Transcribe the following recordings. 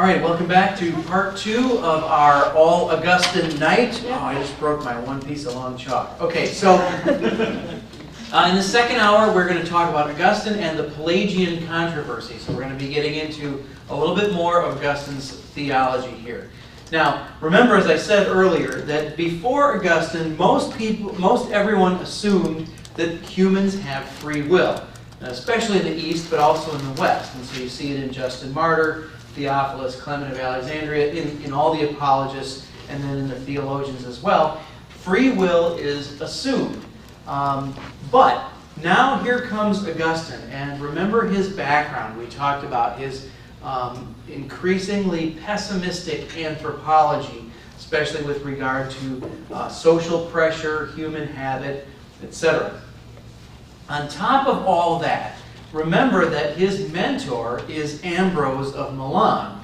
right, welcome back to part 2 of our All Augustine Night. Oh, I just broke my one piece of long chalk. Okay, so in the second hour we're going to talk about Augustine and the Pelagian controversy. So we're going to be getting into a little bit more of Augustine's theology here. Now, remember, as I said earlier, that before Augustine, most everyone assumed that humans have free will, especially in the East, but also in the West. And so you see it in Justin Martyr, Theophilus, Clement of Alexandria, in all the apologists, and then in the theologians as well. Free will is assumed. But now here comes Augustine, and remember his background. We talked about his increasingly pessimistic anthropology, especially with regard to social pressure, human habit, etc. On top of all that, remember that his mentor is Ambrose of Milan.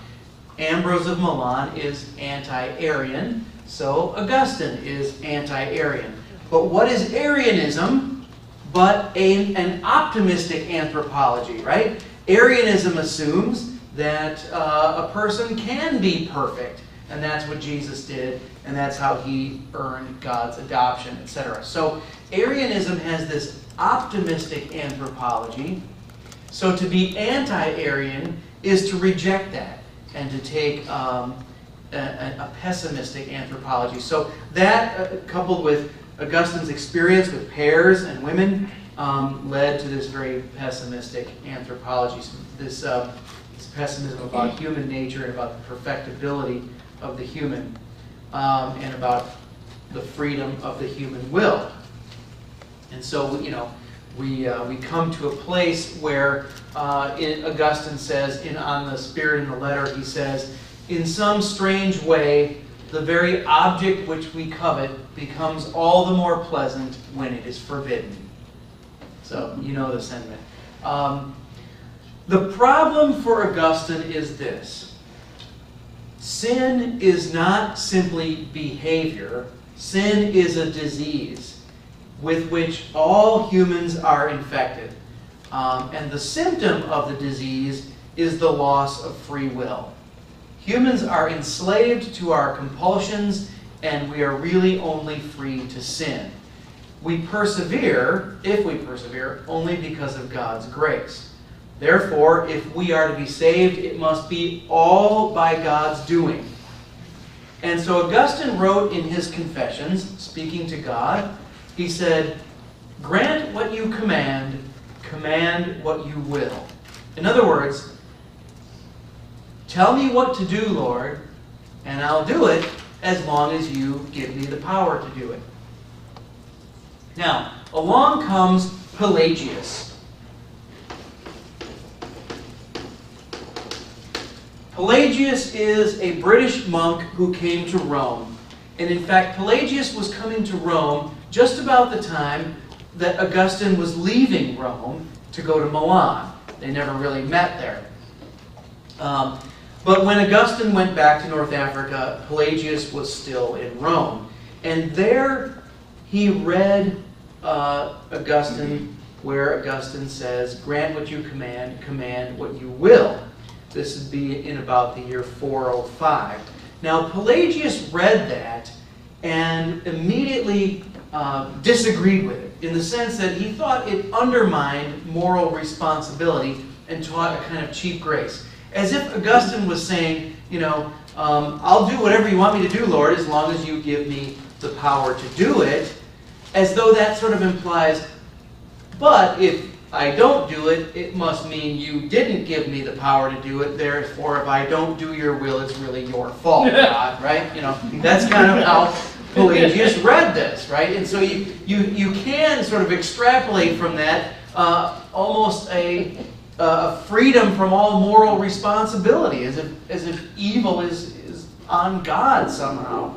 Ambrose of Milan is anti-Arian, so Augustine is anti-Arian. But what is Arianism but an optimistic anthropology, right? Arianism assumes that a person can be perfect, and that's what Jesus did, and that's how he earned God's adoption, etc. So Arianism has this optimistic anthropology. So to be anti-Arian is to reject that and to take a pessimistic anthropology. So that, coupled with Augustine's experience with pairs and women, led to this very pessimistic anthropology, this pessimism about human nature and about the perfectibility of the human, and about the freedom of the human will. And so, we come to a place where Augustine says, on the Spirit in the Letter, he says, in some strange way, the very object which we covet becomes all the more pleasant when it is forbidden. So, you know the sentiment. The problem for Augustine is this. Sin is not simply behavior. Sin is a disease with which all humans are infected. And the symptom of the disease is the loss of free will. Humans are enslaved to our compulsions, and we are really only free to sin. We persevere, if we persevere, only because of God's grace. Therefore, if we are to be saved, it must be all by God's doing. And so Augustine wrote in his Confessions, speaking to God, he said, "Grant what you command what you will." In other words, tell me what to do, Lord, and I'll do it as long as you give me the power to do it. Now, along comes Pelagius. Pelagius is a British monk who came to Rome. And in fact, Pelagius was coming to Rome just about the time that Augustine was leaving Rome to go to Milan. They never really met there. But when Augustine went back to North Africa, Pelagius was still in Rome. And there he read Augustine, where Augustine says, "Grant what you command what you will." This would be in about the year 405. Now, Pelagius read that and immediately disagreed with it, in the sense that he thought it undermined moral responsibility and taught a kind of cheap grace. As if Augustine was saying, I'll do whatever you want me to do, Lord, as long as you give me the power to do it, as though that sort of implies, but if I don't do it, it must mean you didn't give me the power to do it, therefore if I don't do your will, it's really your fault, God, right? That's kind of how Pelagius read this, right? And so you can sort of extrapolate from that almost a freedom from all moral responsibility, as if evil is on God somehow.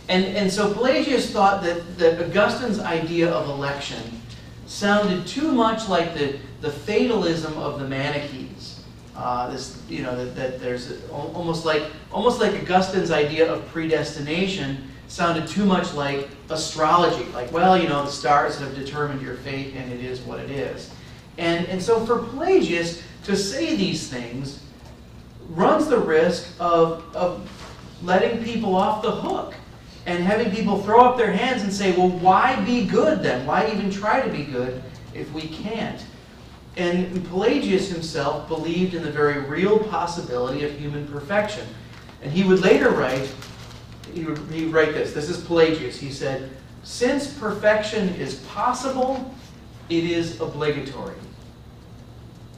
And so Pelagius thought that Augustine's idea of election sounded too much like the fatalism of the Manichees. That there's almost like Augustine's idea of predestination sounded too much like astrology. Like, well, the stars have determined your fate, and it is what it is. And so for Pelagius to say these things runs the risk of letting people off the hook and having people throw up their hands and say, well, why be good then? Why even try to be good if we can't? And Pelagius himself believed in the very real possibility of human perfection. And he would later write, he'd write this. This is Pelagius. He said, since perfection is possible, it is obligatory.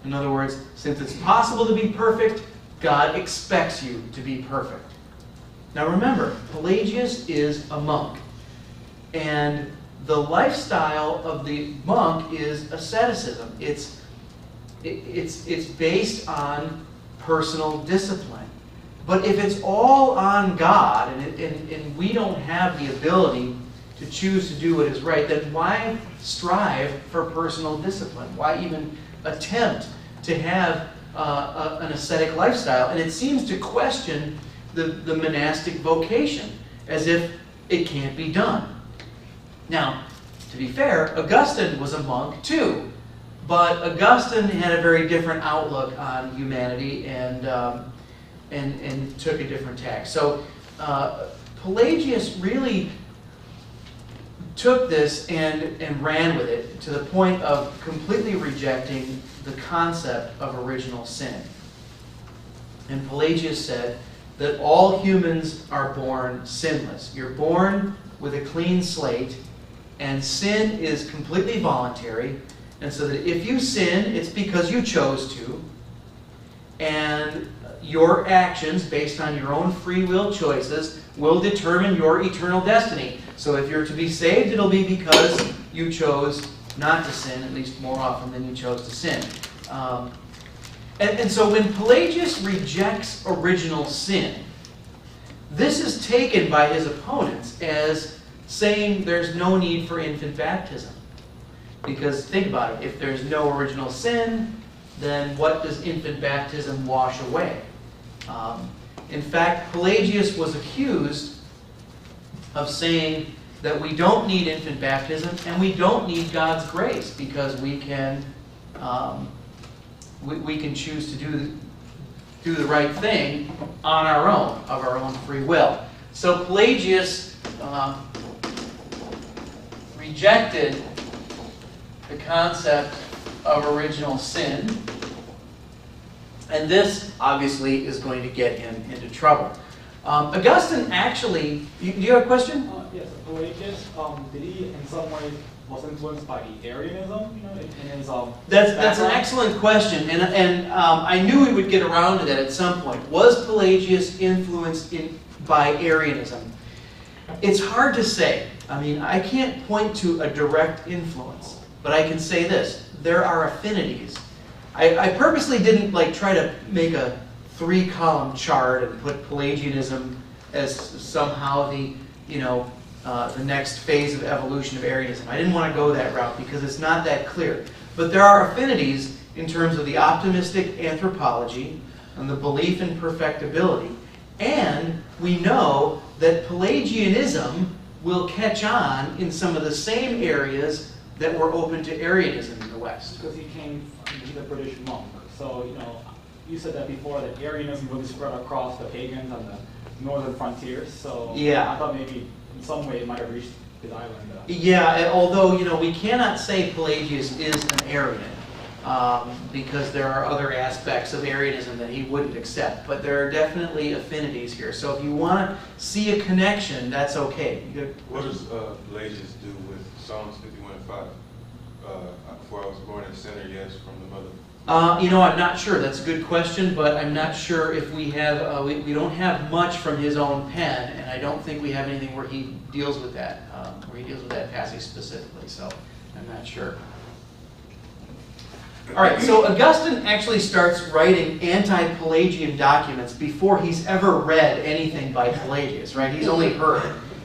In other words, since it's possible to be perfect, God expects you to be perfect. Now remember, Pelagius is a monk. And the lifestyle of the monk is asceticism. It's based on personal discipline. But if it's all on God, and we don't have the ability to choose to do what is right, then why strive for personal discipline? Why even attempt to have an ascetic lifestyle? And it seems to question the monastic vocation, as if it can't be done. Now, to be fair, Augustine was a monk too, but Augustine had a very different outlook on humanity and took a different tack. So Pelagius really took this and ran with it to the point of completely rejecting the concept of original sin. And Pelagius said that all humans are born sinless. You're born with a clean slate, and sin is completely voluntary. And so that if you sin, it's because you chose to. And your actions, based on your own free will choices, will determine your eternal destiny. So if you're to be saved, it'll be because you chose not to sin, at least more often than you chose to sin. And so when Pelagius rejects original sin, this is taken by his opponents as saying there's no need for infant baptism. Because think about it, if there's no original sin, then what does infant baptism wash away? In fact, Pelagius was accused of saying that we don't need infant baptism and we don't need God's grace because we can choose to do the right thing on our own, of our own free will. So Pelagius rejected the concept of original sin, and this obviously is going to get him into trouble. Augustine actually, do you have a question? Yes, Pelagius, did he in some way was influenced by Arianism? In his, That's an excellent question, and I knew we would get around to that at some point. Was Pelagius influenced by Arianism? It's hard to say. I mean, I can't point to a direct influence, but I can say this: there are affinities. I purposely didn't try to make a 3-column chart and put Pelagianism as somehow the next phase of evolution of Arianism. I didn't want to go that route because it's not that clear. But there are affinities in terms of the optimistic anthropology and the belief in perfectibility. And we know that Pelagianism will catch on in some of the same areas that were open to Arianism in the West. Because he's a British monk. So, you said that before, that Arianism really spread across the pagans on the northern frontiers. So yeah. I thought maybe in some way it might have reached his island. Yeah, although, we cannot say Pelagius is an Arian, because there are other aspects of Arianism that he wouldn't accept. But there are definitely affinities here. So if you want to see a connection, that's okay. What does Pelagius do with Psalms 51:5? For I was born a sinner, yes, from the mother. I'm not sure. That's a good question, but I'm not sure if we have. We don't have much from his own pen, and I don't think we have anything where he deals with that, passage specifically. So I'm not sure. All right. So Augustine actually starts writing anti-Pelagian documents before he's ever read anything by Pelagius. Right? He's only heard,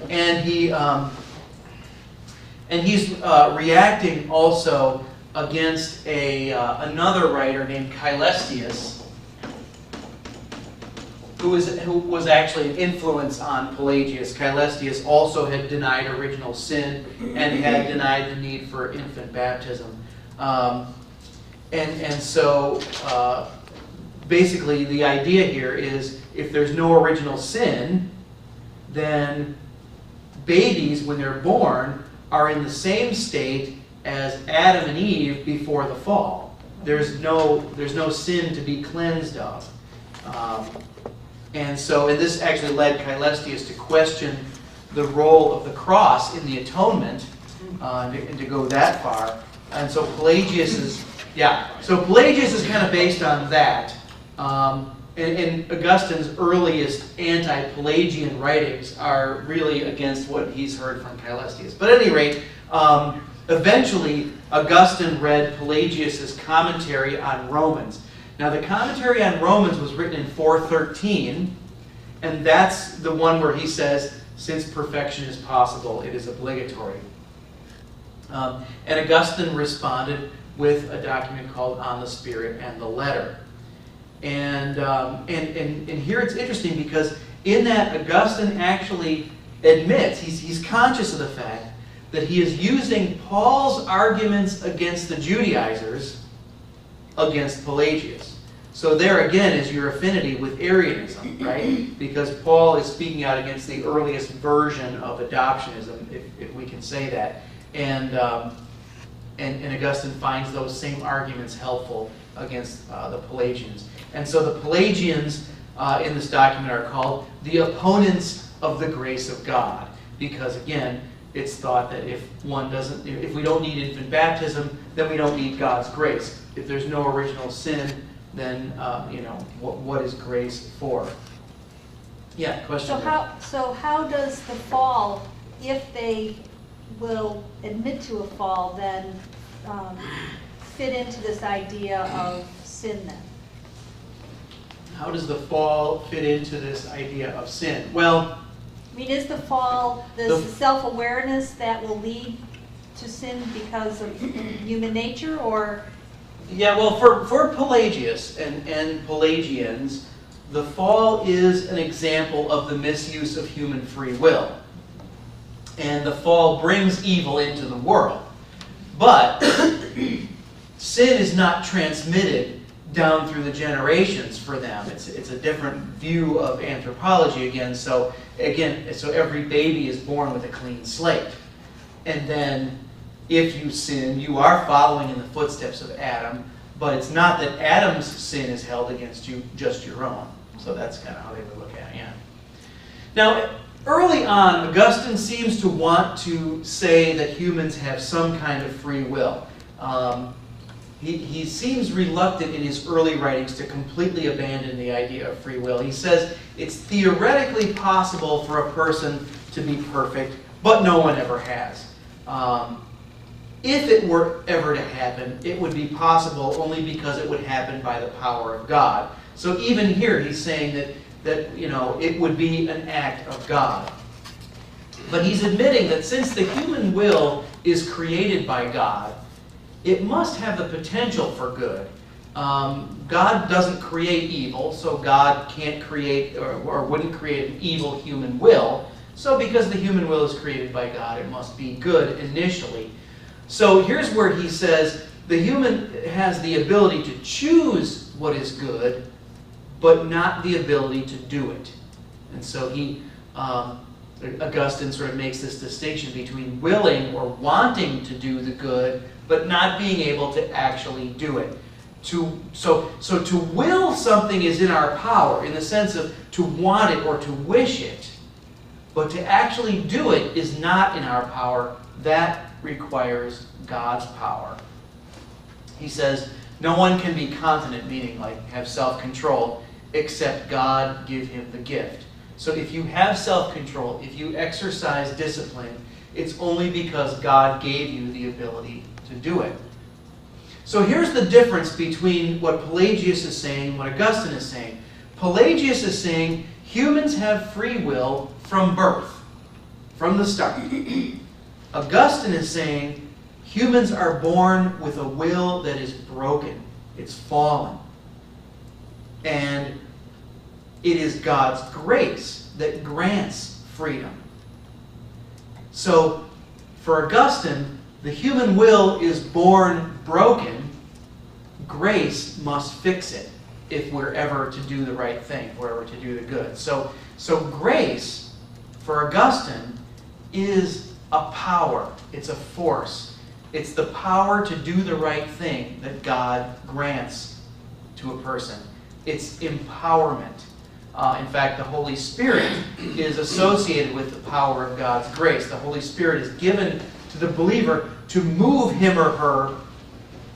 and he's reacting also against another writer named Caelestius, who was actually an influence on Pelagius. Caelestius also had denied original sin and had denied the need for infant baptism. So basically the idea here is if there's no original sin, then babies, when they're born, are in the same state as Adam and Eve before the fall. There's no sin to be cleansed of. And this actually led Caelestius to question the role of the cross in the atonement, and to go that far. And so Pelagius is kind of based on that. And Augustine's earliest anti-Pelagian writings are really against what he's heard from Caelestius. But at any rate, eventually Augustine read Pelagius' commentary on Romans. Now the commentary on Romans was written in 413, and that's the one where he says, since perfection is possible, it is obligatory. And Augustine responded with a document called On the Spirit and the Letter. And here it's interesting because in that Augustine actually admits, he's conscious of the fact that he is using Paul's arguments against the Judaizers against Pelagius. So there again is your affinity with Arianism, right? Because Paul is speaking out against the earliest version of adoptionism, if we can say that. And Augustine finds those same arguments helpful against the Pelagians. And so the Pelagians in this document are called the opponents of the grace of God, because again, it's thought that if we don't need infant baptism, then we don't need God's grace. If there's no original sin, then what is grace for? Yeah, question. So how does the fall, if they will admit to a fall, then fit into this idea of sin then? How does the fall fit into this idea of sin? Well, I mean, is the fall this self-awareness that will lead to sin because of human nature, or? Yeah, well, for Pelagius and Pelagians, the fall is an example of the misuse of human free will. And the fall brings evil into the world. But sin is not transmitted down through the generations for them. It's a different view of anthropology again. So every baby is born with a clean slate. And then if you sin, you are following in the footsteps of Adam, but it's not that Adam's sin is held against you, just your own. So that's kind of how they would look at it, yeah. Now, early on, Augustine seems to want to say that humans have some kind of free will. He seems reluctant in his early writings to completely abandon the idea of free will. He says it's theoretically possible for a person to be perfect, but no one ever has. If it were ever to happen, it would be possible only because it would happen by the power of God. So even here he's saying that it would be an act of God. But he's admitting that since the human will is created by God, it must have the potential for good. God doesn't create evil, so God can't create or wouldn't create an evil human will. So because the human will is created by God, it must be good initially. So here's where he says the human has the ability to choose what is good, but not the ability to do it. And so Augustine sort of makes this distinction between willing or wanting to do the good, but not being able to actually do it. So to will something is in our power, in the sense of to want it or to wish it, but to actually do it is not in our power. That requires God's power. He says, no one can be continent, meaning like have self-control, except God give him the gift. So if you have self-control, if you exercise discipline, it's only because God gave you the ability to do it. So here's the difference between what Pelagius is saying and what Augustine is saying. Pelagius is saying humans have free will from birth, from the start. Augustine is saying humans are born with a will that is broken. It's fallen. And it is God's grace that grants freedom. So for Augustine, the human will is born broken. Grace must fix it. if we're ever to do the right thing, if we're ever to do the good. So grace, for Augustine, is a power. It's a force. It's the power to do the right thing that God grants to a person. It's empowerment. In fact, the Holy Spirit is associated with the power of God's grace. The Holy Spirit is given to the believer to move him or her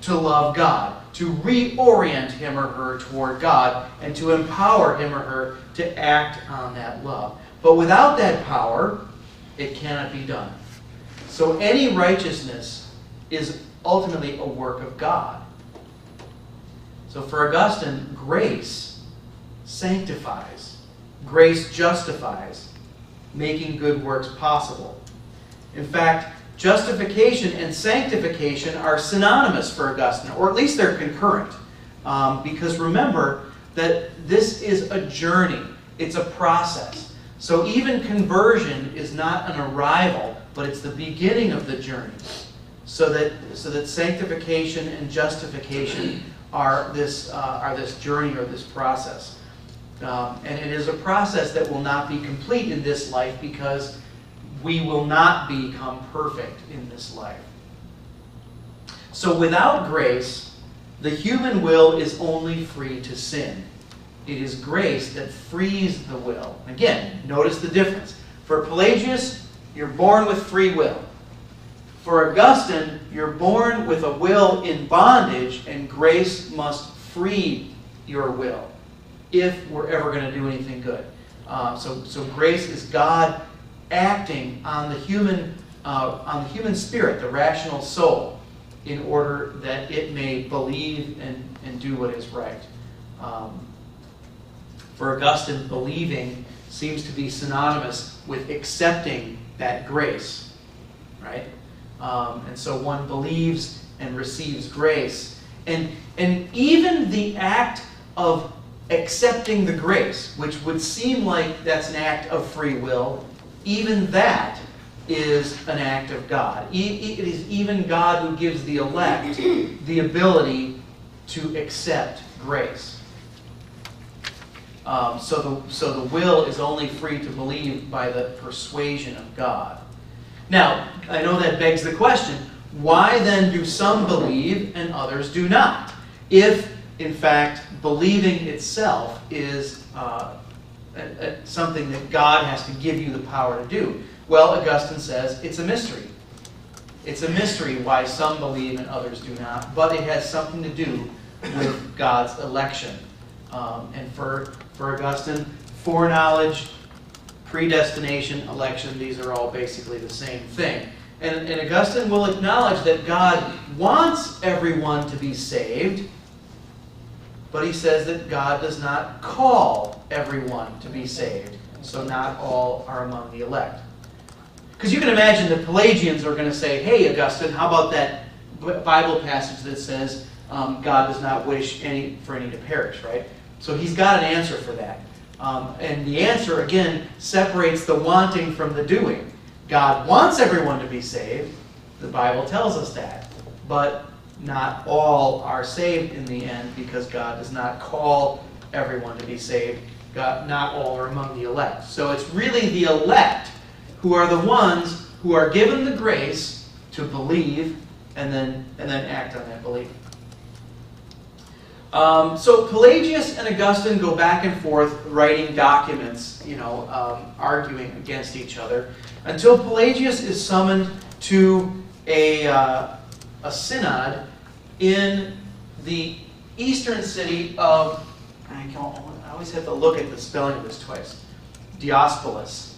to love God, to reorient him or her toward God, and to empower him or her to act on that love. But without that power, it cannot be done. So any righteousness is ultimately a work of God. So for Augustine, grace sanctifies. Grace justifies, making good works possible. In fact, justification and sanctification are synonymous for Augustine, or at least they're concurrent. Because remember that this is a journey. It's a process. So even conversion is not an arrival, but it's the beginning of the journey. So that sanctification and justification are this journey or this process. And it is a process that will not be complete in this life because we will not become perfect in this life. So without grace, the human will is only free to sin. It is grace that frees the will. Again, notice the difference. For Pelagius, you're born with free will. For Augustine, you're born with a will in bondage, and grace must free your will if we're ever going to do anything good. So grace is God acting on the human spirit, the rational soul, in order that it may believe and do what is right. For Augustine, believing seems to be synonymous with accepting that grace, right? And so one believes and receives grace. And even the act of accepting the grace, which would seem like that's an act of free will, even that is an act of God. It is even God who gives the elect the ability to accept grace. So the will is only free to believe by the persuasion of God. Now, I know that begs the question, why then do some believe and others do not? If, in fact, believing itself is something that God has to give you the power to do. Well, Augustine says it's a mystery. It's a mystery why some believe and others do not, but it has something to do with God's election. And for Augustine, foreknowledge, predestination, election, these are all basically the same thing. And Augustine will acknowledge that God wants everyone to be saved, but he says that God does not call everyone to be saved. So not all are among the elect. Because you can imagine the Pelagians are going to say, hey, Augustine, how about that Bible passage that says God does not wish for any to perish, right? So he's got an answer for that. And the answer, again, separates the wanting from the doing. God wants everyone to be saved. The Bible tells us that. But not all are saved in the end because God does not call everyone to be saved. Not all are among the elect. So it's really the elect who are the ones who are given the grace to believe and then act on that belief. So Pelagius and Augustine go back and forth writing documents, arguing against each other, until Pelagius is summoned to a synod in the eastern city of, I always have to look at the spelling of this twice, Diospolis.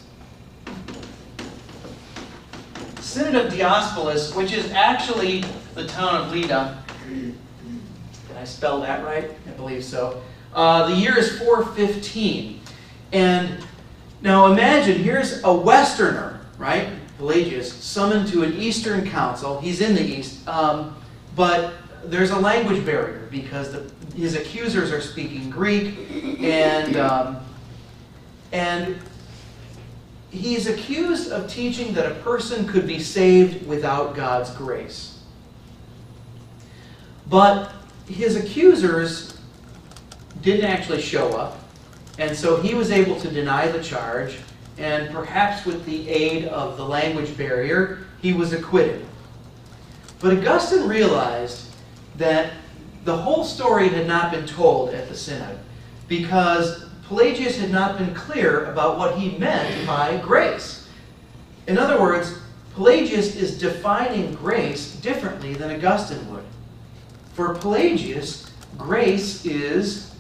Synod of Diospolis, which is actually the town of Lida. Did I spell that right? I believe so. The year is 415. And now imagine, here's a Westerner, right? Pelagius, summoned to an Eastern council. He's in the East. But there's a language barrier because his accusers are speaking Greek. And he's accused of teaching that a person could be saved without God's grace. But his accusers didn't actually show up, and so he was able to deny the charge, and perhaps with the aid of the language barrier, he was acquitted. But Augustine realized that the whole story had not been told at the synod, because Pelagius had not been clear about what he meant by grace. In other words, Pelagius is defining grace differently than Augustine would. For Pelagius, grace is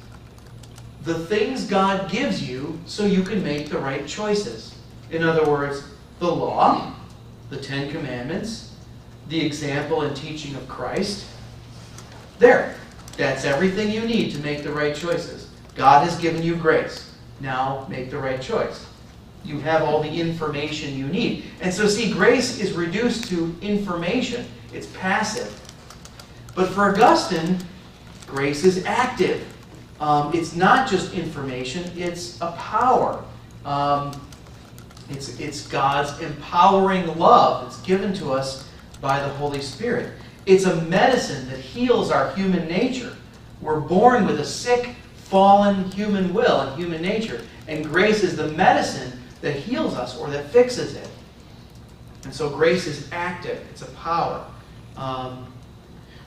the things God gives you so you can make the right choices. In other words, the law, the Ten Commandments, the example and teaching of Christ. There, that's everything you need to make the right choices. God has given you grace. Now make the right choice. You have all the information you need. And so see, grace is reduced to information. It's passive. But for Augustine, grace is active. It's not just information, it's a power. It's God's empowering love that's given to us by the Holy Spirit. It's a medicine that heals our human nature. We're born with a sick, fallen human will and human nature. And grace is the medicine that heals us or that fixes it. And so grace is active. It's a power.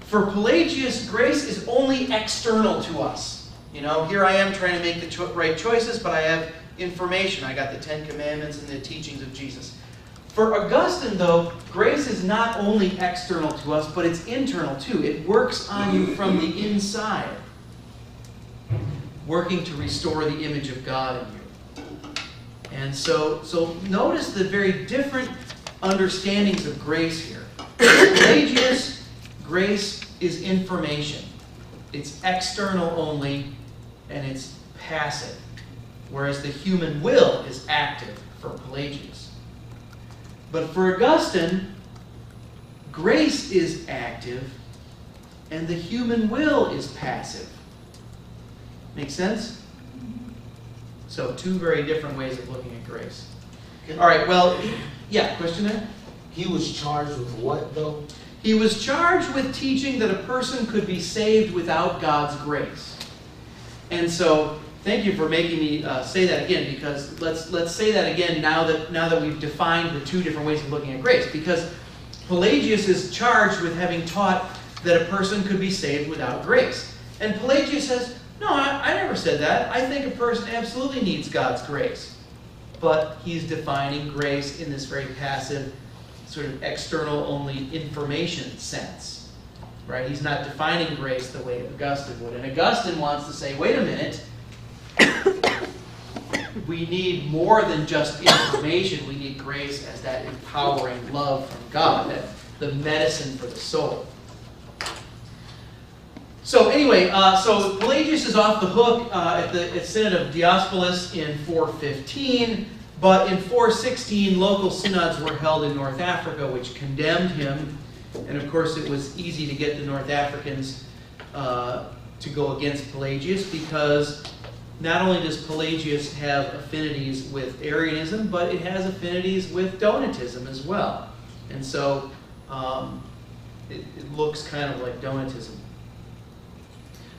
For Pelagius, grace is only external to us. You know, here I am trying to make the right choices, but I have information. I got the Ten Commandments and the teachings of Jesus. For Augustine, though, grace is not only external to us, but it's internal too. It works on you from the inside, working to restore the image of God in you. And so notice the very different understandings of grace here. For Pelagius, grace is information. It's external only, and it's passive. Whereas the human will is active for Pelagius. But for Augustine, grace is active, and the human will is passive. Make sense? So, two very different ways of looking at grace. All right, well, yeah, question there? He was charged with what, though? He was charged with teaching that a person could be saved without God's grace. And so, thank you for making me say that again, because let's say that again now that we've defined the two different ways of looking at grace. Because Pelagius is charged with having taught that a person could be saved without grace. And Pelagius says, no, I never said that. I think a person absolutely needs God's grace. But he's defining grace in this very passive, sort of external only information sense. Right? He's not defining grace the way Augustine would. And Augustine wants to say, wait a minute, we need more than just information. We need grace as that empowering love from God, the medicine for the soul. So anyway, so Pelagius is off the hook at Synod of Diospolis in 415, but in 416 local synods were held in North Africa which condemned him, and of course it was easy to get the North Africans to go against Pelagius, because not only does Pelagius have affinities with Arianism, but it has affinities with Donatism as well. And so it looks kind of like Donatism.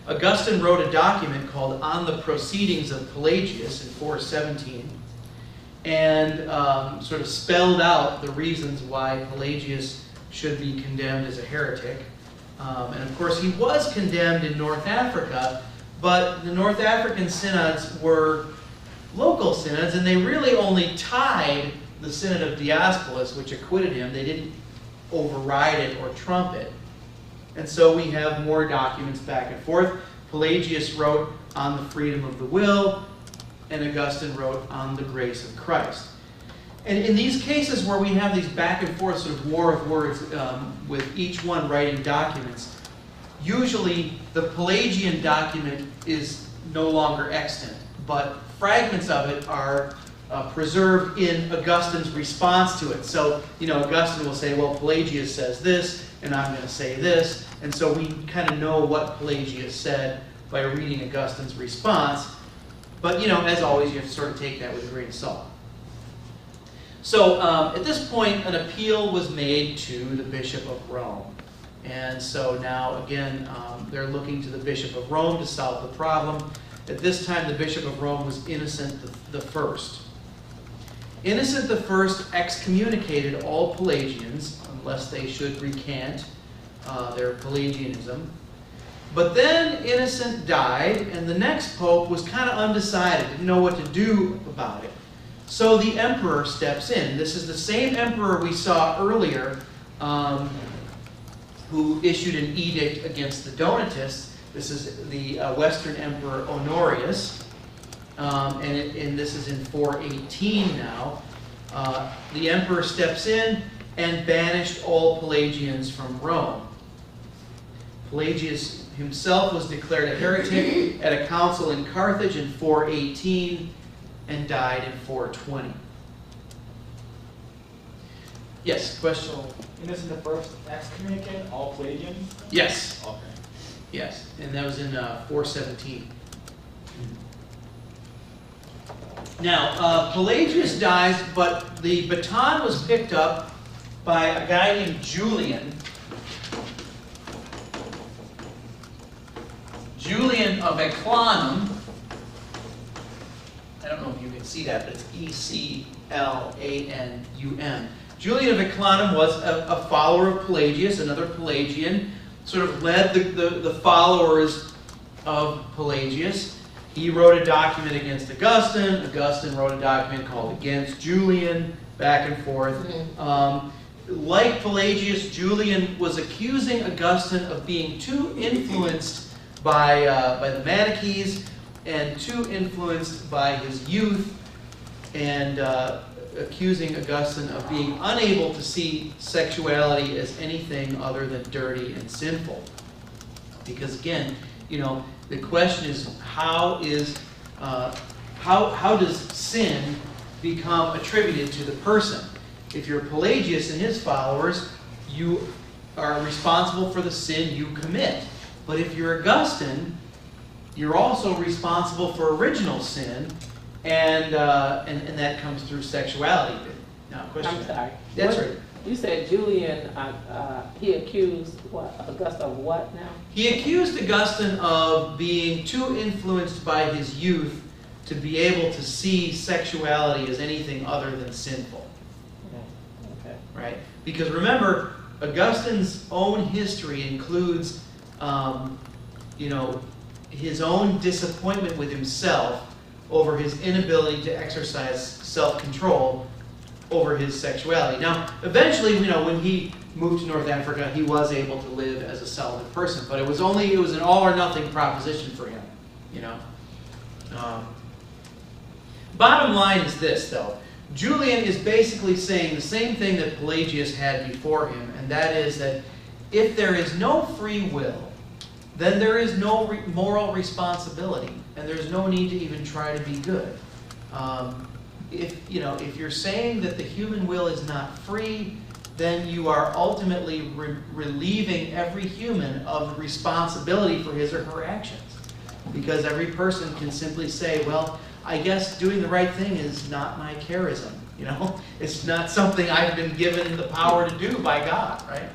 Augustine wrote a document called On the Proceedings of Pelagius in 417, and sort of spelled out the reasons why Pelagius should be condemned as a heretic. And of course he was condemned in North Africa, but the North African synods were local synods, and they really only tied the Synod of Diospolis, which acquitted him. They didn't override it or trump it. And so we have more documents back and forth. Pelagius wrote on the freedom of the will, and Augustine wrote on the grace of Christ. And in these cases where we have these back and forth sort of war of words with each one writing documents, usually the Pelagian document is no longer extant, but fragments of it are preserved in Augustine's response to it. So, Augustine will say, well, Pelagius says this, and I'm going to say this. And so we kind of know what Pelagius said by reading Augustine's response. But, as always, you have to sort of take that with a grain of salt. So at this point, an appeal was made to the Bishop of Rome. And so now, again, they're looking to the Bishop of Rome to solve the problem. At this time, the Bishop of Rome was Innocent the First. Innocent the First excommunicated all Pelagians, unless they should recant their Pelagianism. But then Innocent died, and the next pope was kind of undecided, didn't know what to do about it. So the emperor steps in. This is the same emperor we saw earlier who issued an edict against the Donatists. This is the Western Emperor Honorius, and this is in 418 now. The emperor steps in and banished all Pelagians from Rome. Pelagius himself was declared a heretic at a council in Carthage in 418 and died in 420. Yes, question? So, Innocent the First excommunicated all Pelagians? Yes. Okay. Yes, and that was in 417. Now, Pelagius dies, but the baton was picked up by a guy named Julian. Julian of Eclanum. I don't know if you can see that, but it's Eclanum. Julian of Eclanum was a follower of Pelagius, another Pelagian, sort of led the followers of Pelagius. He wrote a document against Augustine. Augustine wrote a document called Against Julian, back and forth. Like Pelagius, Julian was accusing Augustine of being too influenced by the Manichees and too influenced by his youth, and accusing Augustine of being unable to see sexuality as anything other than dirty and sinful. Because again, you know, the question is how does sin become attributed to the person? If you're Pelagius and his followers, you are responsible for the sin you commit. But if you're Augustine, you're also responsible for original sin, and that comes through sexuality. Now, question. I'm sorry. That's right. You said Julian, he accused Augustine of what now? He accused Augustine of being too influenced by his youth to be able to see sexuality as anything other than sinful. Okay. Right? Because remember, Augustine's own history includes, his own disappointment with himself over his inability to exercise self-control over his sexuality. Now, eventually, when he moved to North Africa, he was able to live as a celibate person, but it was an all or nothing proposition for him. Bottom line is this, though. Julian is basically saying the same thing that Pelagius had before him, and that is that if there is no free will, then there is no moral responsibility, and there's no need to even try to be good. If you're saying that the human will is not free, then you are ultimately relieving every human of the responsibility for his or her actions. Because every person can simply say, well, I guess doing the right thing is not my charism. It's not something I've been given the power to do by God, right?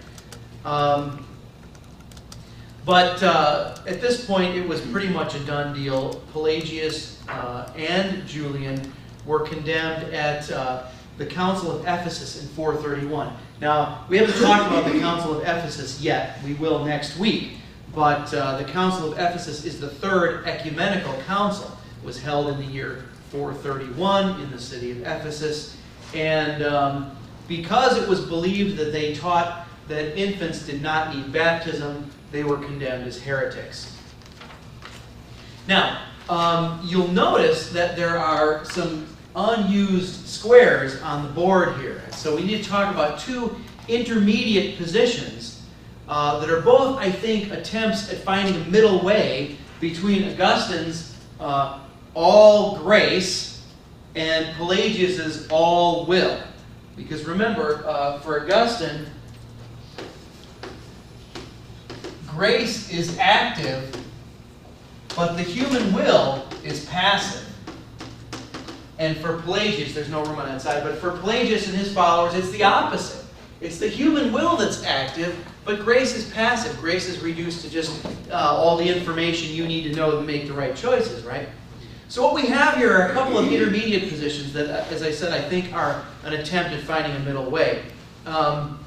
But at this point, it was pretty much a done deal. Pelagius and Julian were condemned at the Council of Ephesus in 431. Now, we haven't talked about the Council of Ephesus yet. We will next week. But the Council of Ephesus is the third ecumenical council. It was held in the year 431 in the city of Ephesus. And because it was believed that they taught that infants did not need baptism, they were condemned as heretics. Now, you'll notice that there are some unused squares on the board here. So we need to talk about two intermediate positions that are both, I think, attempts at finding a middle way between Augustine's all grace and Pelagius's all will. Because remember, for Augustine, grace is active, but the human will is passive. And for Pelagius, there's no room on that side, but for Pelagius and his followers, it's the opposite. It's the human will that's active, But grace is passive. Grace is reduced to just all the information you need to know to make the right choices, right? So what we have here are a couple of intermediate positions that, as I said, I think are an attempt at finding a middle way. And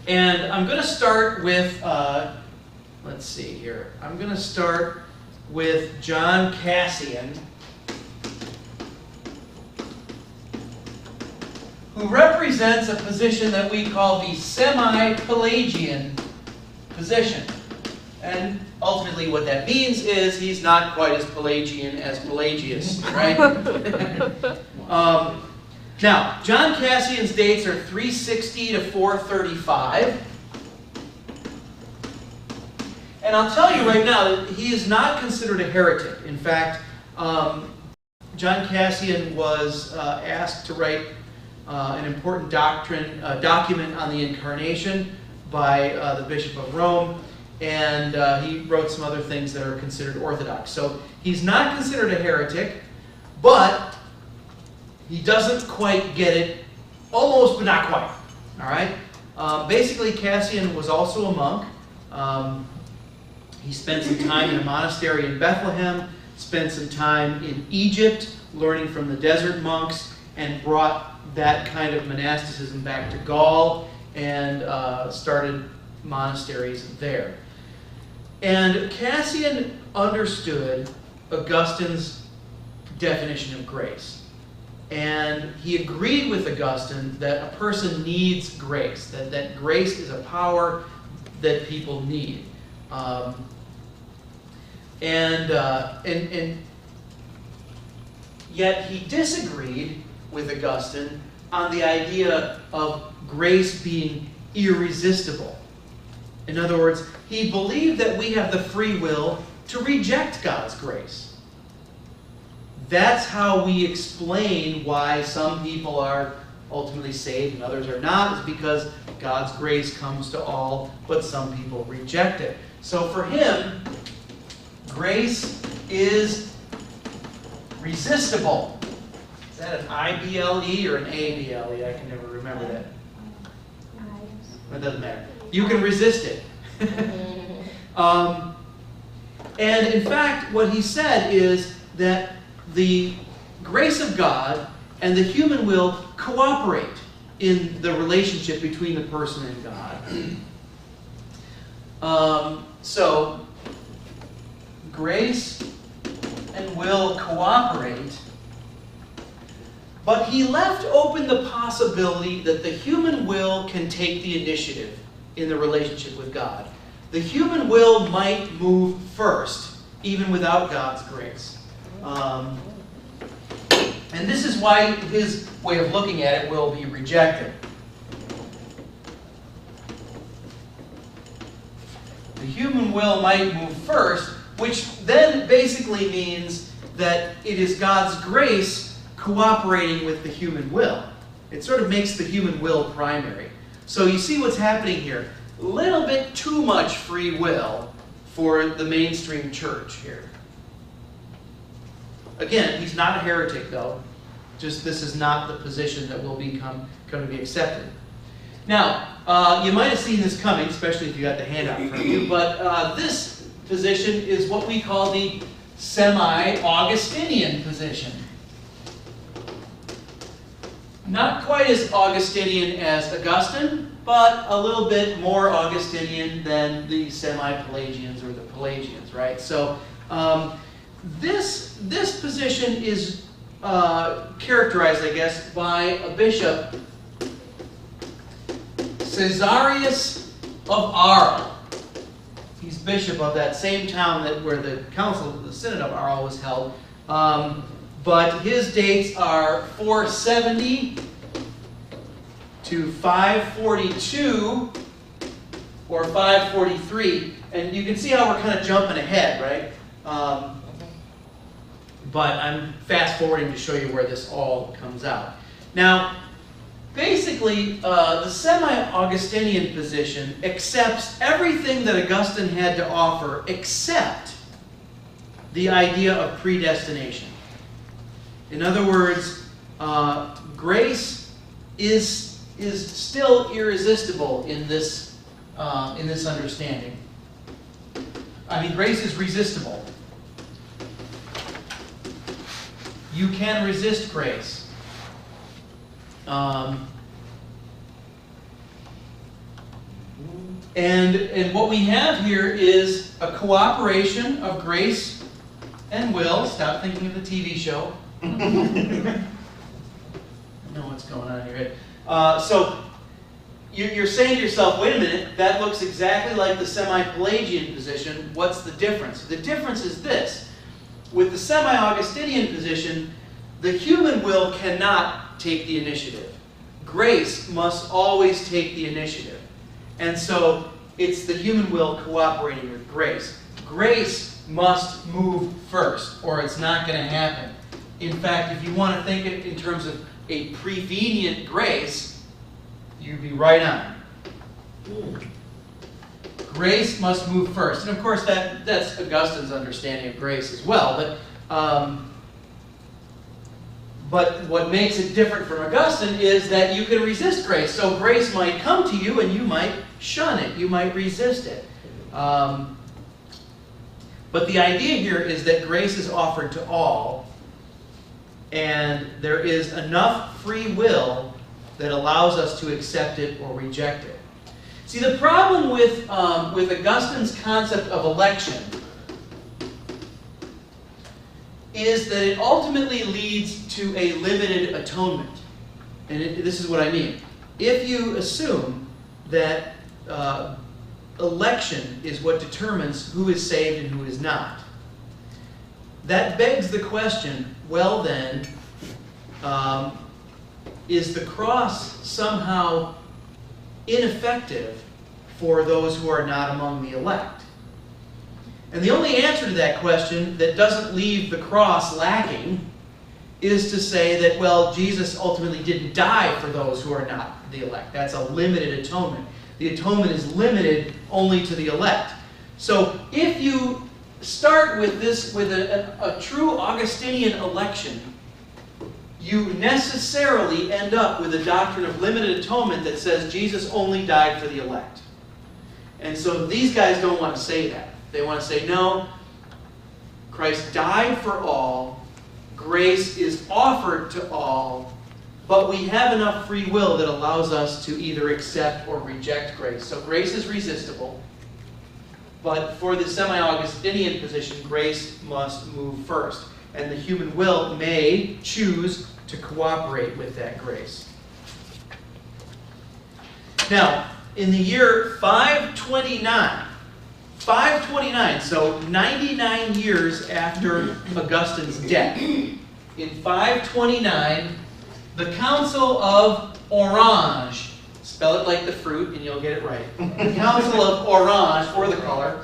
I'm going to start with, let's see here. I'm going to start with John Cassian, who represents a position that we call the semi-Pelagian position. And ultimately what that means is he's not quite as Pelagian as Pelagius, right? Now, John Cassian's dates are 360 to 435. And I'll tell you right now that he is not considered a heretic. In fact, John Cassian was asked to write an important document on the Incarnation by the Bishop of Rome, and he wrote some other things that are considered orthodox. So he's not considered a heretic, but he doesn't quite get it, almost but not quite. All right. Basically, Cassian was also a monk. He spent some time in a monastery in Bethlehem, spent some time in Egypt, learning from the desert monks, and brought that kind of monasticism back to Gaul and started monasteries there. And Cassian understood Augustine's definition of grace. And he agreed with Augustine that a person needs grace, that grace is a power that people need. And yet he disagreed with Augustine on the idea of grace being irresistible. In other words, he believed that we have the free will to reject God's grace. That's how we explain why some people are ultimately saved and others are not, is because God's grace comes to all, but some people reject it. So for him, grace is resistible. Is that an I-B-L-E or an A-B-L-E? I can never remember that. It doesn't matter. You can resist it. And in fact, what he said is that the grace of God and the human will cooperate in the relationship between the person and God. So, grace and will cooperate, but he left open the possibility that the human will can take the initiative in the relationship with God. The human will might move first, even without God's grace. And this is why his way of looking at it will be rejected. The human will might move first, which then basically means that it is God's grace cooperating with the human will. It sort of makes the human will primary. So you see what's happening here. A little bit too much free will for the mainstream church here. Again, he's not a heretic, though. Just this is not the position that will come to be accepted. Now, you might have seen this coming, especially if you got the handout in front of you, but this position is what we call the semi-Augustinian position. Not quite as Augustinian as Augustine, but a little bit more Augustinian than the semi-Pelagians or the Pelagians, right? So this position is characterized, I guess, by a bishop, Caesarius of Arles. He's bishop of that same town where the Council, the Synod of Arles was held. But his dates are 470 to 542 or 543. And you can see how we're kind of jumping ahead, right? But I'm fast forwarding to show you where this all comes out. Now, basically, the semi-Augustinian position accepts everything that Augustine had to offer except the idea of predestination. In other words, grace is still irresistible in this in this understanding. I mean, grace is resistible. You can resist grace. And what we have here is a cooperation of grace and will. Stop thinking of the TV show. I know what's going on here. So you're saying to yourself, wait a minute, that looks exactly like the semi-Pelagian position. What's the difference? The difference is this. With the semi-Augustinian position, the human will cannot take the initiative. Grace must always take the initiative. And so it's the human will cooperating with grace. Grace must move first, or it's not going to happen. In fact, if you want to think it in terms of a prevenient grace, you'd be right on. Grace must move first. And of course, that's Augustine's understanding of grace as well. But what makes it different from Augustine is that you can resist grace. So grace might come to you and you might shun it. You might resist it. But the idea here is that grace is offered to all, and there is enough free will that allows us to accept it or reject it. See, the problem with Augustine's concept of election is that it ultimately leads to a limited atonement. And this is what I mean. If you assume that election is what determines who is saved and who is not, that begs the question, well then, is the cross somehow ineffective for those who are not among the elect? And the only answer to that question that doesn't leave the cross lacking is to say that, well, Jesus ultimately didn't die for those who are not the elect. That's a limited atonement. The atonement is limited only to the elect. So if you start with this, with a true Augustinian election, you necessarily end up with a doctrine of limited atonement that says Jesus only died for the elect. And so these guys don't want to say that. They want to say, no, Christ died for all, grace is offered to all, but we have enough free will that allows us to either accept or reject grace. So grace is resistible, but for the semi-Augustinian position, grace must move first. And the human will may choose to cooperate with that grace. Now, in the year 529, so 99 years after Augustine's death, in 529, the Council of Orange, spell it like the fruit and you'll get it right, the Council of Orange, or the color,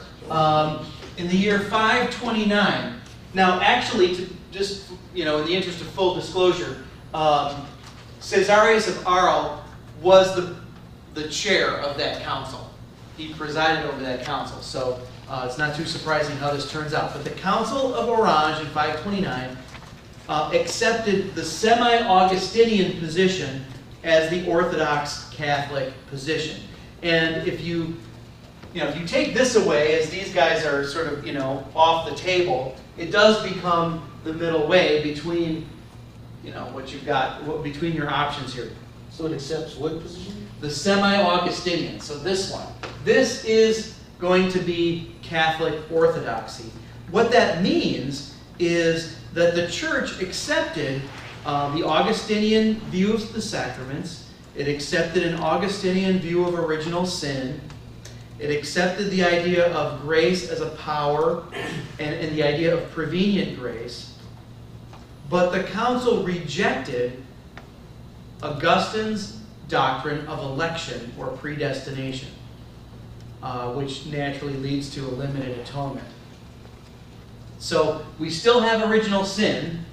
in the year 529. Now, actually, to just, in the interest of full disclosure, Caesarius of Arles was the chair of that council. He presided over that council, so it's not too surprising how this turns out. But the Council of Orange in 529 accepted the semi-Augustinian position as the Orthodox Catholic position. And if you take this away, as these guys are sort of, off the table, it does become the middle way between, what you've got, between your options here. So it accepts what position? The semi-Augustinian, so this one. This is going to be Catholic Orthodoxy. What that means is that the Church accepted the Augustinian view of the sacraments. It accepted an Augustinian view of original sin. It accepted the idea of grace as a power and the idea of prevenient grace. But the council rejected Augustine's doctrine of election or predestination, which naturally leads to a limited atonement. So we still have original sin,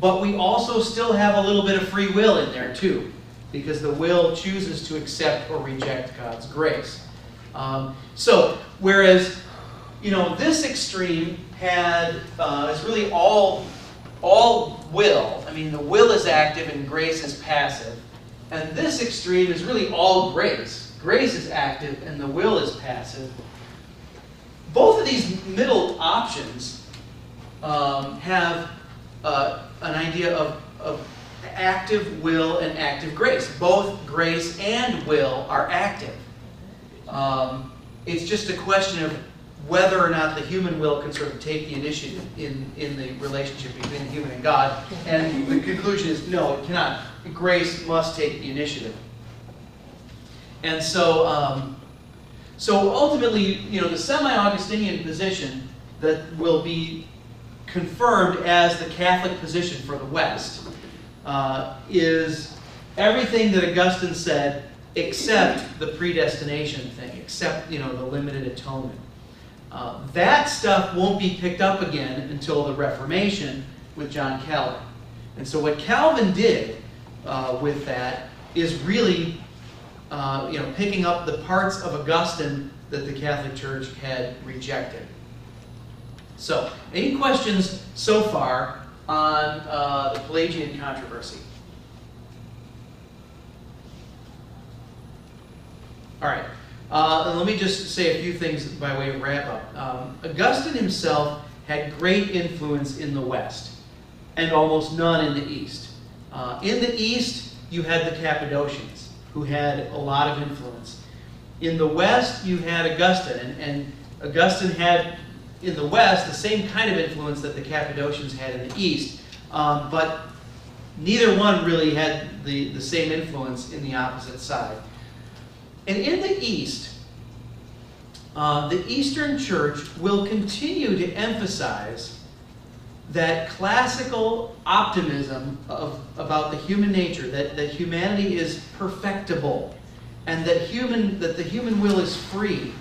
but we also still have a little bit of free will in there too, because the will chooses to accept or reject God's grace. So whereas, this extreme is really all will. I mean, the will is active and grace is passive. And this extreme is really all grace. grace is active and the will is passive. Both of these middle options have an idea of active will and active grace. Both grace and will are active. It's just a question of whether or not the human will can sort of take the initiative in the relationship between the human and God. And the conclusion is no, it cannot. Grace must take the initiative. And so, so ultimately, the semi-Augustinian position that will be confirmed as the Catholic position for the West is everything that Augustine said except the predestination thing, except the limited atonement. That stuff won't be picked up again until the Reformation with John Calvin. And so what Calvin did with that is really picking up the parts of Augustine that the Catholic Church had rejected. So, any questions so far on the Pelagian controversy? All right. Let me just say a few things by way of wrap-up. Augustine himself had great influence in the West, and almost none in the East. In the East, you had the Cappadocians, who had a lot of influence. In the West, you had Augustine, and Augustine had, in the West, the same kind of influence that the Cappadocians had in the East, but neither one really had the same influence in the opposite side. And in the East, the Eastern Church will continue to emphasize that classical optimism about the human nature, that humanity is perfectible, and that the human will is free.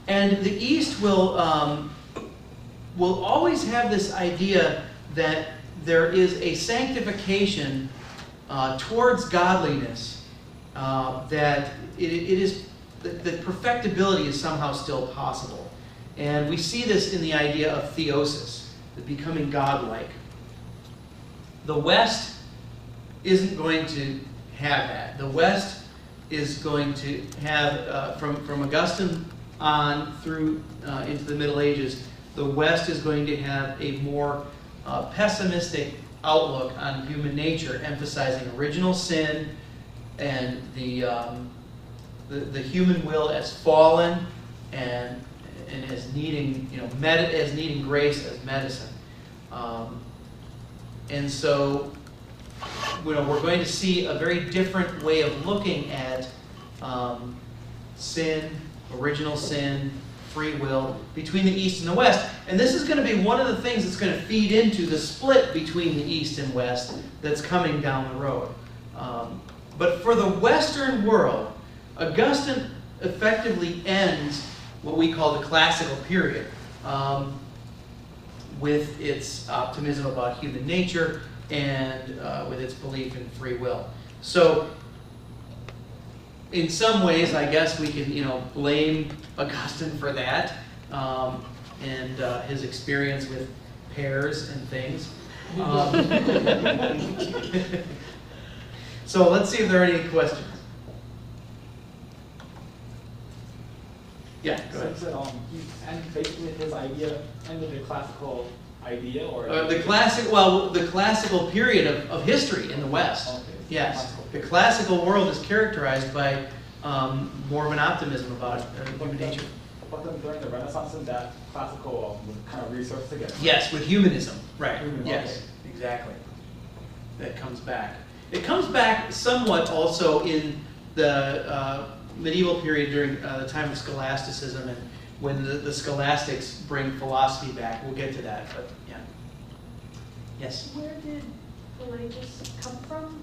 And the East will always have this idea that there is a sanctification towards godliness, that that perfectibility is somehow still possible. And we see this in the idea of theosis, the becoming godlike. The West isn't going to have that. The West is going to have, from Augustine on through into the Middle Ages, the West is going to have a more pessimistic outlook on human nature, emphasizing original sin and the human will as fallen and as needing as needing grace as medicine. And so we're going to see a very different way of looking at sin, original sin, free will between the East and the West. And this is going to be one of the things that's going to feed into the split between the East and West that's coming down the road. But for the Western world, Augustine effectively ends what we call the classical period with its optimism about human nature and with its belief in free will. So in some ways, I guess we can blame Augustine for that and his experience with pears and things. So let's see if there are any questions. Yeah, go ahead. So and basically his idea ended the classical idea, or The classical period of history in the West. Okay. Yes, the classical world is characterized by more of an optimism about human nature. But then during the Renaissance, that classical kind of resurfaced again. Yes, with humanism, right? Humanism, Yes, okay. exactly. That comes back. It comes back somewhat also in the medieval period during the time of scholasticism, and when the scholastics bring philosophy back. We'll get to that, but yeah. Yes? Where did Pelagius come from?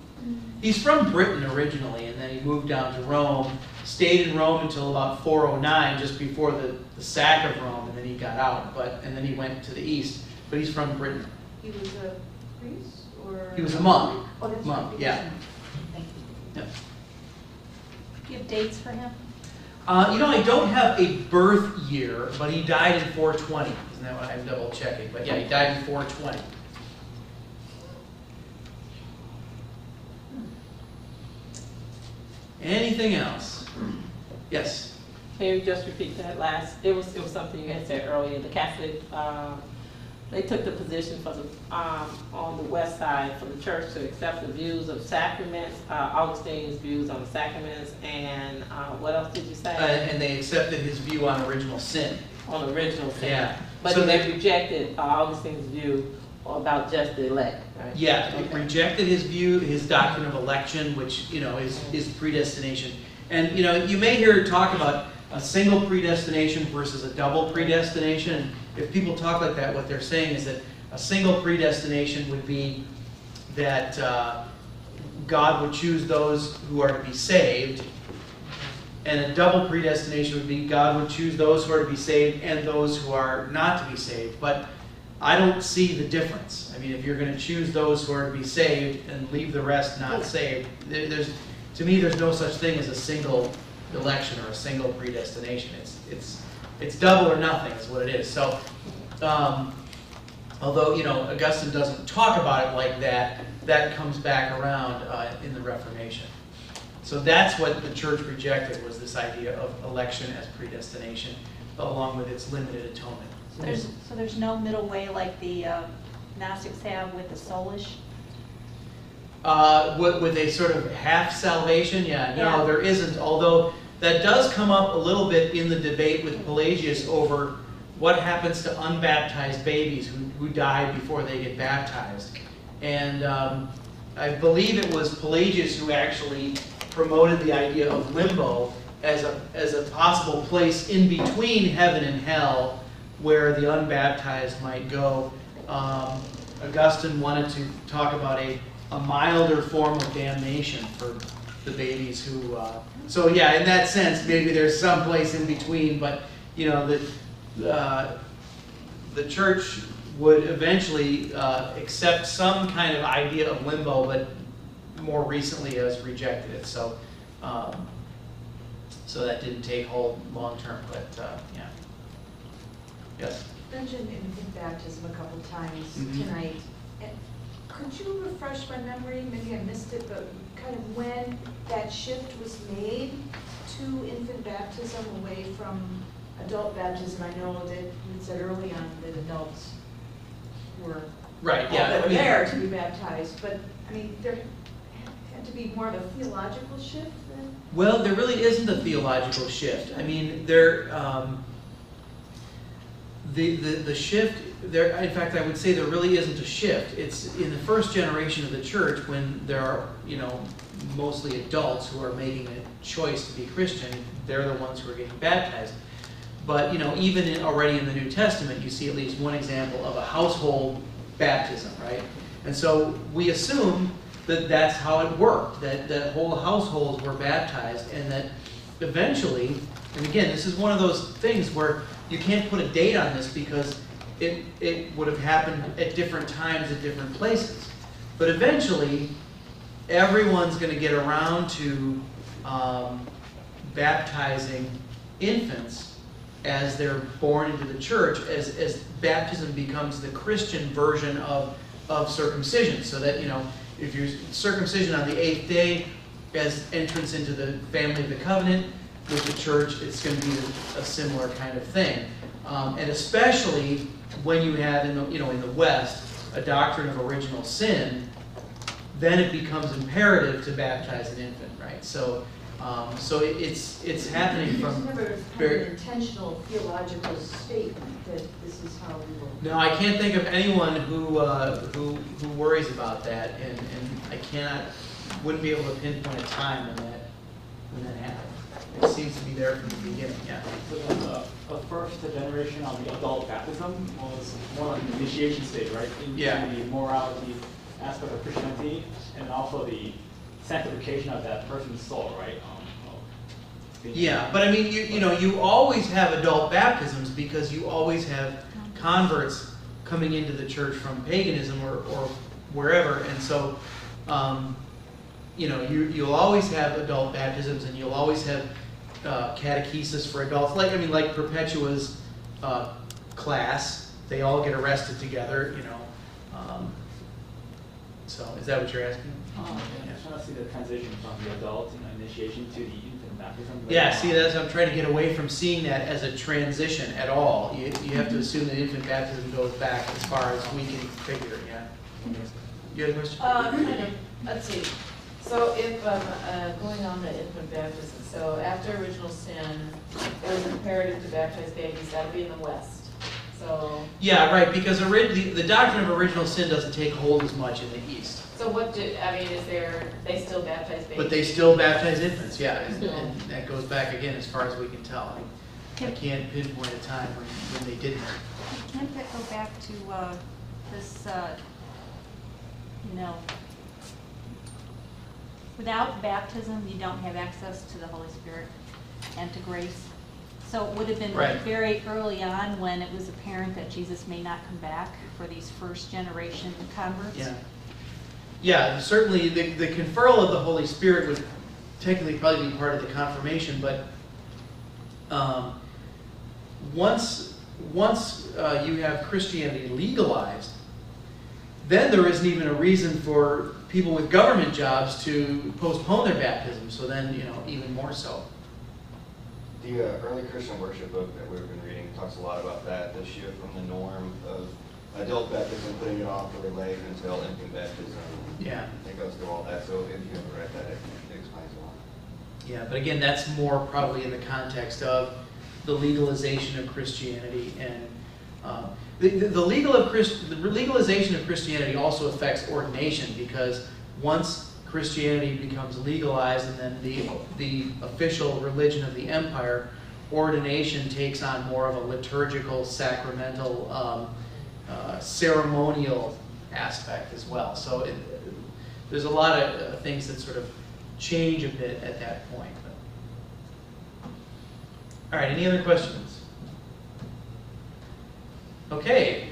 He's from Britain originally, and then he moved down to Rome, stayed in Rome until about 409, just before the sack of Rome, and then he got out, and then he went to the East. But he's from Britain. He was a priest, or? He was a monk. Oh, that's Monk, right. yeah. Thank you. Yep. Do you have dates for him? I don't have a birth year, but he died in 420. Isn't that what I'm double checking? But yeah, he died in 420. Anything else? Yes. Can you just repeat that last? It was something you had said earlier. The Catholic, they took the position for the on the west side for the church to accept the views of sacraments, Augustine's views on the sacraments, and what else did you say? And they accepted his view on original sin. On original sin. Yeah. But So they rejected Augustine's view about just the elect, right? Yeah, it Okay. rejected his view, his doctrine of election, which, you know, is predestination. And, you know, you may hear talk about a single predestination versus a double predestination. And if people talk like that, what they're saying is that a single predestination would be that God would choose those who are to be saved, and a double predestination would be God would choose those who are to be saved and those who are not to be saved. But I don't see the difference. I mean, if you're going to choose those who are to be saved and leave the rest not saved, to me, there's no such thing as a single election or a single predestination. It's double or nothing is what it is. So, although, you know, Augustine doesn't talk about it like that, that comes back around in the Reformation. So that's what the church rejected, was this idea of election as predestination, along with its limited atonement. So there's no middle way like the Gnostics have with the soulish? With a sort of half salvation, no, Yeah. there isn't. Although that does come up a little bit in the debate with Pelagius over what happens to unbaptized babies who die before they get baptized. And I believe it was Pelagius who actually promoted the idea of limbo as a possible place in between heaven and hell where the unbaptized might go. Augustine wanted to talk about a milder form of damnation for the babies who. So yeah, in that sense, maybe there's some place in between, but you know the church would eventually accept some kind of idea of limbo, but more recently has rejected it. So so that didn't take hold long term, but yeah. Yes. Mentioned infant baptism a couple times Mhm. tonight. Could you refresh my memory, maybe I missed it, but kind of when that shift was made to infant baptism away from adult baptism? I know that you said early on that adults were Right. all Yeah. that I were mean, there to be baptized, but I mean, there had to be more of a theological shift then? well, there really isn't a theological shift. I mean, the shift there. In fact, I would say there really isn't a shift. It's in the first generation of the church when there are, you know, mostly adults who are making a choice to be Christian. They're the ones who are getting baptized. But you know, even already in the New Testament, you see at least one example of a household baptism, right? And so we assume that that's how it worked. That whole households were baptized, and that eventually, and again, this is one of those things where you can't put a date on this because it would have happened at different times at different places. But eventually, everyone's going to get around to baptizing infants as they're born into the church, as baptism becomes the Christian version of circumcision. So that, you know, if you're circumcision on the 8th day as entrance into the family of the covenant, with the church, it's going to be a similar kind of thing. And especially when you have in the West a doctrine of original sin, then it becomes imperative to baptize an infant, right? So it's happening There's from never kind of very. an intentional theological statement that this is how we will. No, I can't think of anyone who worries about that, and wouldn't be able to pinpoint a time when that happened. It seems to be there from the beginning, yeah. So the first generation of the adult baptism was more like the initiation stage, right? Into Yeah. the morality aspect of Christianity, and also the sanctification of that person's soul, right? Yeah, but I mean, you always have adult baptisms because you always have converts coming into the church from paganism or wherever, and so you'll always have adult baptisms, and you'll always have catechesis for adults. Like Perpetua's class, they all get arrested together, So is that what you're asking? I'm trying to see the transition from the adult initiation to the infant infant baptism. Yeah, see, that's, I'm trying to get away from seeing that as a transition at all. You have to assume that infant baptism goes back as far as we can figure, yeah. You had a question? Kind of, let's see. So if, going on to infant baptism, so after original sin, it was imperative to baptize babies, that'll be in the West. So, Yeah, right, because the doctrine of original sin doesn't take hold as much in the East. so what do, I mean, is there, they still baptize babies? But they still baptize infants, yeah, and that goes back again as far as we can tell. I can't pinpoint a time when they didn't. Can't that go back to this, without baptism, you don't have access to the Holy Spirit and to grace. So it would have been Right. very early on when it was apparent that Jesus may not come back for these first generation converts. Yeah. Yeah, certainly the conferral of the Holy Spirit would technically probably be part of the confirmation, but once you have Christianity legalized, then there isn't even a reason for people with government jobs to postpone their baptism, so then, even more so. The early Christian worship book that we've been reading talks a lot about that, the shift from the norm of adult baptism, putting it off for late until infant baptism. Yeah. It goes through all that, so if you haven't read that, it explains a lot. Yeah, but again, that's more probably in the context of the legalization of Christianity, and the legalization of Christianity also affects ordination, because once Christianity becomes legalized and then the official religion of the empire, ordination takes on more of a liturgical, sacramental, ceremonial aspect as well. So there's a lot of things that sort of change a bit at that point. All right, any other questions? Okay,